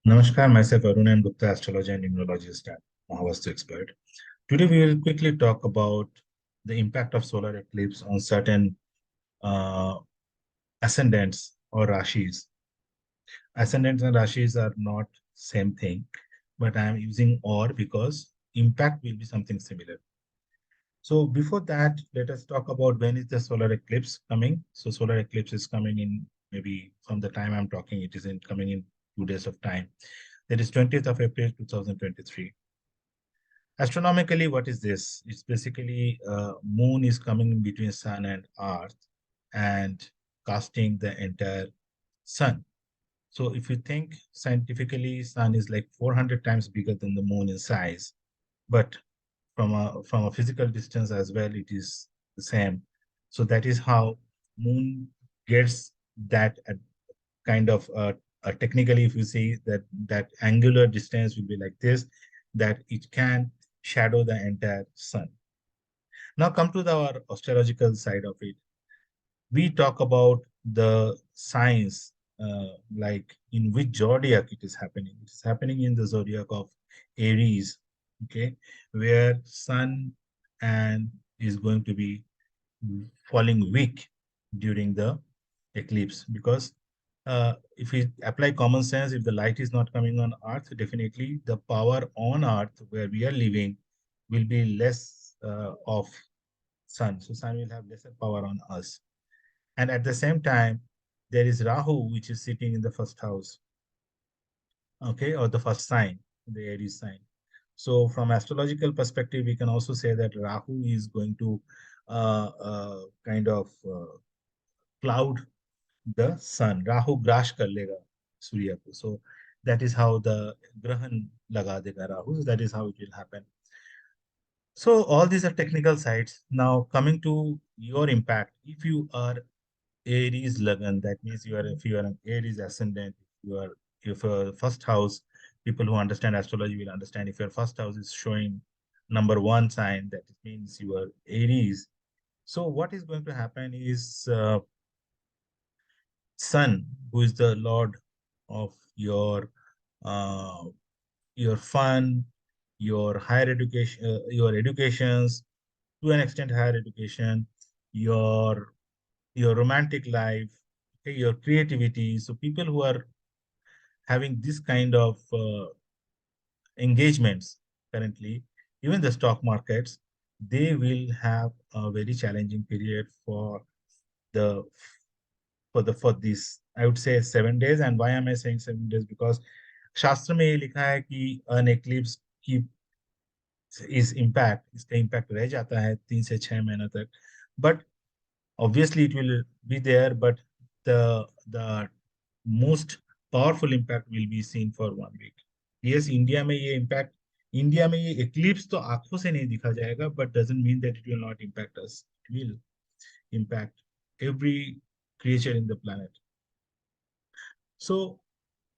Namaskar, myself Arun and Gupta, astrologer and numerologist and Mahavastu expert. Today we will quickly talk about the impact of solar eclipse on certain uh, ascendants or rashis. Ascendants and rashis are not same thing, but I am using or because impact will be something similar. So before that, let us talk about when is the solar eclipse coming. So solar eclipse is coming in maybe from the time I'm talking, it is in coming in 2 days of time. That is 20th of April 2023. Astronomically, what is this? It's basically moon is coming in between sun and earth and casting the entire sun. So if you think scientifically, sun is like 400 times bigger than the moon in size, but from a physical distance as well, it is the same. So that is how moon gets that kind of technically, if you see that angular distance will be like this, that it can shadow the entire sun. Now come to our astrological side of it. We talk about the signs, like in which zodiac it is happening. It is happening in the zodiac of Aries, okay, where sun and is going to be falling weak during the eclipse because if we apply common sense, if the light is not coming on earth, definitely the power on earth where we are living will be less of sun. So sun will have lesser power on us. And at the same time, there is Rahu, which is sitting in the first house, okay, or the first sign, the Aries sign. So from astrological perspective, we can also say that Rahu is going to kind of cloud the sun. Rahu grash kar lega Surya ko. So that is how the grahan laga dega Rahu. So that is how it will happen. So all these are technical sides. Now coming to your impact, if you are Aries Lagan, that means if you are an Aries ascendant, if your first house, people who understand astrology will understand if your first house is showing number one sign, that means you are Aries. So what is going to happen is Sun, who is the Lord of uh, your fun, your higher education, your educations, to an extent higher education, your your romantic life, okay, your creativity. So people who are having this kind of engagements currently, even the stock markets, they will have a very challenging period the for this. I would say 7 days. And why am I saying 7 days? Because शास्त्र में ये लिखा है कि an eclipse की is impact, इसका impact रह जाता है 3 से 6 महीने तक. But obviously it will be there, but the most powerful impact will be seen for 1 week. Yes, India में ये eclipse तो आंखों से नहीं दिखा जाएगा, but doesn't mean that it will not impact us. It will impact every creature in the planet. So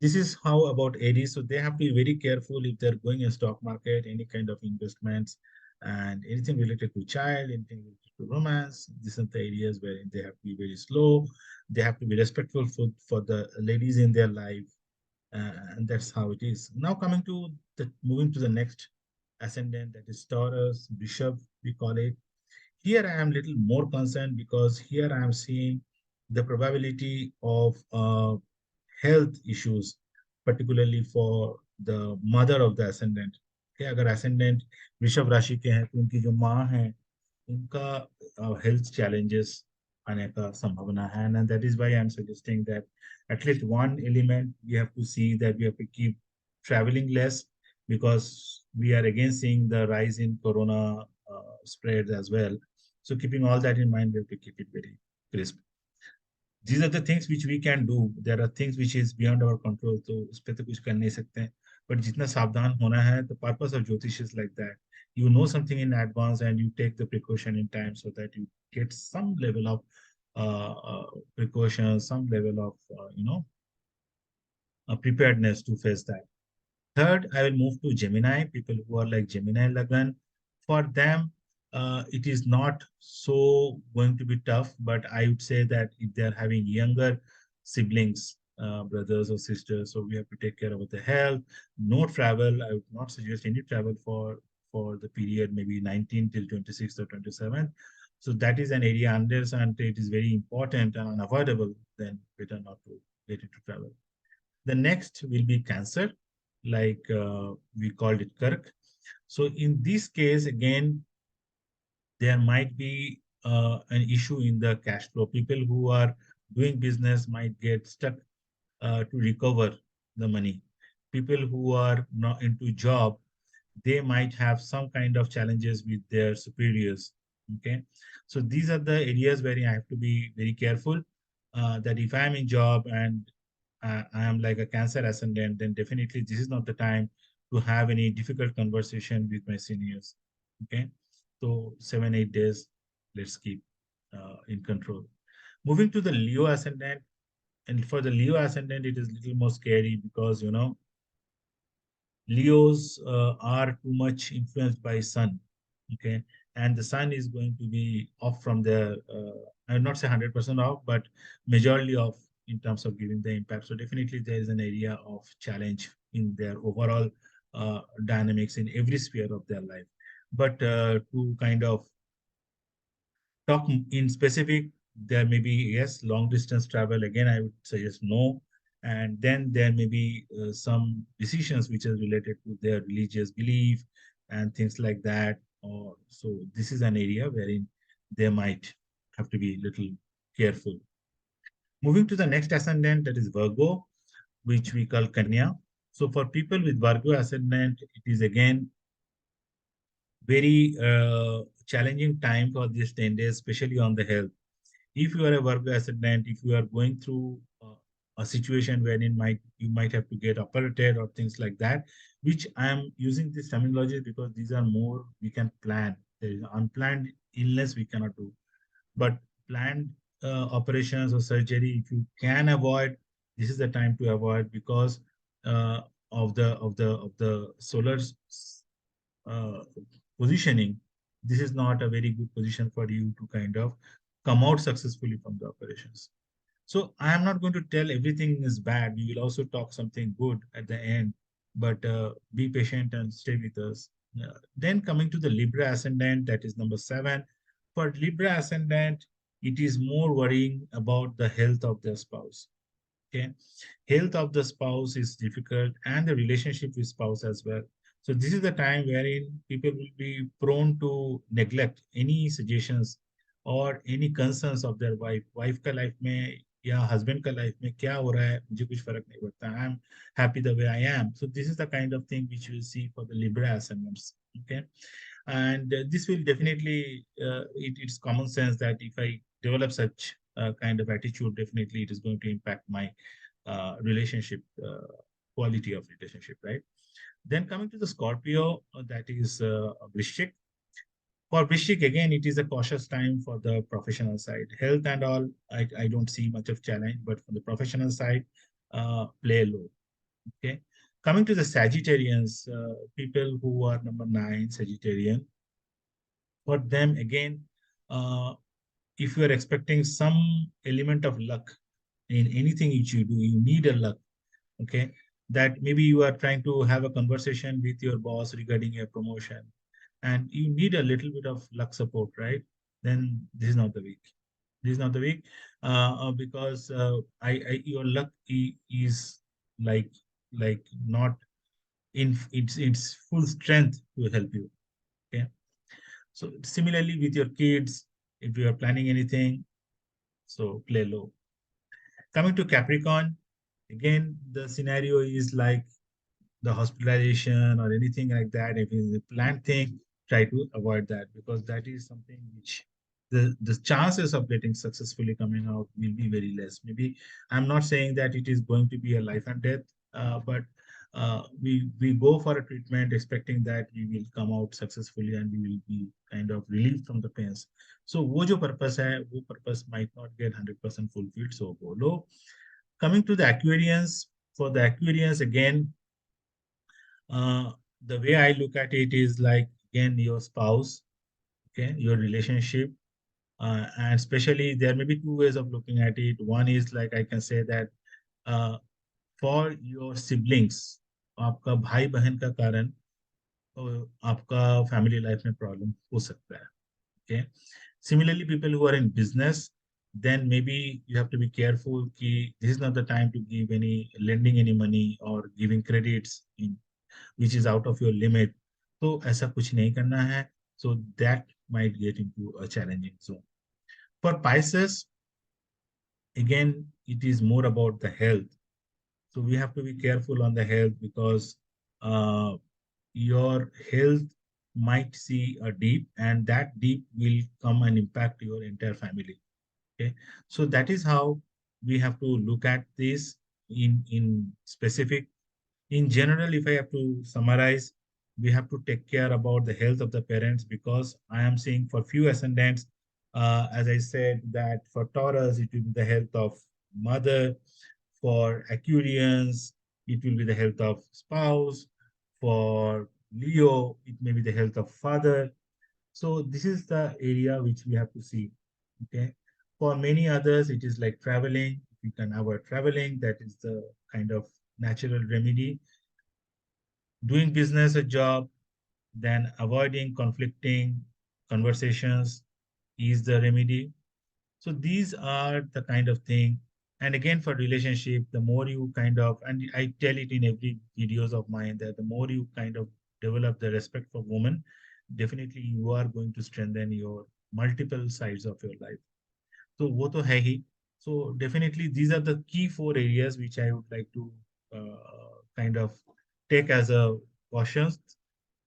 this is how about Aries. So they have to be very careful if they're going in stock market, any kind of investments, and anything related to child, anything related to romance. These are the areas where they have to be very slow. They have to be respectful for the ladies in their life, and that's how it is. Now coming to the moving to the next ascendant, that is Taurus, Bishop, we call it. Here I am little more concerned because here I am seeing the probability of health issues, particularly for the mother of the ascendant. Okay, अगर ascendant वृषभ राशि के हैं तो उनकी जो माँ है उनका health challenges आने का संभावना है, and that is why I am suggesting that at least one element we have to see, that we have to keep traveling less because we are again seeing the rise in corona spreads as well. So keeping all that in mind, we have to keep it very crisp. These are the things which we can do. There are things which is beyond our control, तो उस पे तो कुछ कर नहीं सकते हैं. But जितना सावधान होना है, the purpose of Jyotish is like that. You know something in advance and you take the precaution in time so that you get some level of precaution, some level of preparedness to face that. Third, I will move to Gemini, people who are like Gemini Lagan. For them, it is not so going to be tough, but I would say that if they're having younger siblings, brothers or sisters. So we have to take care about the health. No travel. I would not suggest any travel for the period maybe 19 till 26th or 27th. So that is an area unless and it is very important and unavoidable, then better not to get into travel. The next will be cancer, like we called it Kirk. So in this case, again, there might be an issue in the cash flow. People who are doing business might get stuck to recover the money. People who are not into job, they might have some kind of challenges with their superiors. Okay, so these are the areas where I have to be very careful that if I'm in job and I am like a cancer ascendant, then definitely this is not the time to have any difficult conversation with my seniors. Okay, so 7 8 days, let's keep in control. Moving to the Leo ascendant, and for the Leo ascendant, it is a little more scary because Leos are too much influenced by Sun. Okay, and the Sun is going to be off from the. I will not say 100% off, but majorly off in terms of giving the impact. So definitely there is an area of challenge in their overall dynamics in every sphere of their life. But to kind of talk in specific, there may be, yes, long distance travel. Again, I would suggest no. And then there may be some decisions which are related to their religious belief and things like that. Or so this is an area wherein they might have to be a little careful. Moving to the next ascendant, that is Virgo, which we call Kanya. So for people with Virgo ascendant, it is again very challenging time for these 10 days, especially on the health. If you are a Virgo ascendant, if you are going through a situation wherein you might have to get operated or things like that, which I am using this terminology because these are more we can plan. There is unplanned illness we cannot do, but planned operations or surgery, if you can avoid, this is the time to avoid because uh, of the solar uh, positioning. This is not a very good position for you to kind of come out successfully from the operations. So I am not going to tell everything is bad. We will also talk something good at the end, but be patient and stay with us. Then coming to the Libra ascendant, that is number 7. For Libra ascendant, it is more worrying about the health of their spouse. Okay, health of the spouse is difficult and the relationship with spouse as well. So this is the time wherein people will be prone to neglect any suggestions or any concerns of their wife का life में या husband का life में क्या हो रहा है मुझे कुछ फर्क नहीं पड़ता. I'm happy the way I am. So this is the kind of thing which you will see for the Libra ascendants. Okay, and this will definitely it's common sense that if I develop such kind of attitude, definitely it is going to impact my relationship quality of relationship, right? Then coming to the Scorpio, that is Vrishchik. For Vrishchik, again, it is a cautious time for the professional side. Health and all, I don't see much of challenge, but for the professional side, play low. Okay. Coming to the Sagittarians, people who are number 9, Sagittarian, for them, again, uh, if you are expecting some element of luck in anything which you do, you need a luck. Okay, that maybe you are trying to have a conversation with your boss regarding a promotion and you need a little bit of luck support, right? Then this is not the week. This is not the week because your luck is like not in its full strength to help you. Okay, so similarly with your kids, if you are planning anything, so play low. Coming to Capricorn, again the scenario is like the hospitalization or anything like that. If it's a planned thing, try to avoid that because that is something which the chances of getting successfully coming out will be very less. Maybe I'm not saying that it is going to be a life and death, but we go for a treatment expecting that we will come out successfully and we will be kind of relieved from the pains. So वो जो purpose है, वो purpose might not get 100% fulfilled. So बोलो. Coming to the Aquarians, for the Aquarians again, uh, the way I look at it is like again your spouse, okay, your relationship, and especially there may be two ways of looking at it. One is like I can say that for your siblings, आपका भाई बहन का कारण आपका family life में problem हो सकता है. Okay. Similarly, people who are in business, then maybe you have to be careful कि this is not the time to give any lending any money or giving credits in which is out of your limit. तो ऐसा कुछ नहीं करना है. So that might get into a challenging zone. For Pisces, again, it is more about the health. So we have to be careful on the health because uh, your health might see a dip, and that dip will come and impact your entire family. Okay, so that is how we have to look at this in specific. In general, if I have to summarize, we have to take care about the health of the parents because I am seeing for few ascendants, as I said, that for Taurus, it will be the health of mother. For Aquarians, it will be the health of spouse. For Leo, it may be the health of father. So this is the area which we have to see. Okay. For many others, it is like traveling. If you can avoid traveling, that is the kind of natural remedy. Doing business, a job, then avoiding conflicting conversations is the remedy. So these are the kind of thing. And again, for relationship, the more you kind of, and I tell it in every videos of mine that the more you kind of develop the respect for women, definitely you are going to strengthen your multiple sides of your life. तो वो तो है ही. So definitely these are the key four areas which I would like to kind of take as a cautions.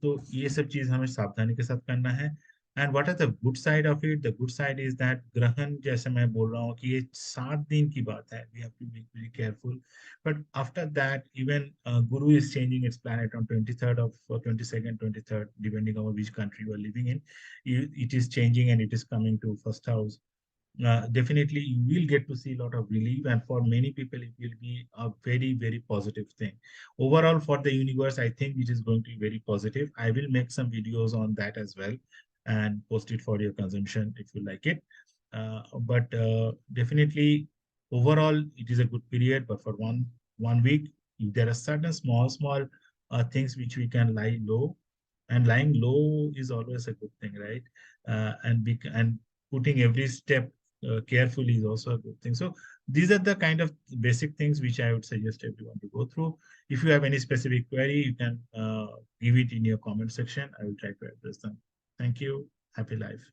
तो ये सब चीज हमें सावधानी के साथ करना है. And what are the good side of it? The good side is that ग्रहण, जैसे मैं बोल रहा हूँ कि ये 7 दिन की बात है. We have to be very careful. But after that even Guru is changing its planet on 23rd of 22nd 23rd depending on which country you are living in. It is changing and it is coming to first house. Definitely you will get to see a lot of relief, and for many people it will be a very very positive thing. Overall for the universe, I think it is going to be very positive. I will make some videos on that as well and post it for your consumption if you like it. But definitely overall it is a good period, but for one week, if there are certain small things which we can lie low, and lying low is always a good thing, right? And putting every step carefully is also a good thing. So these are the kind of basic things which I would suggest everyone to go through. If you have any specific query, you can give it in your comment section. I will try to address them. Thank you. Happy life.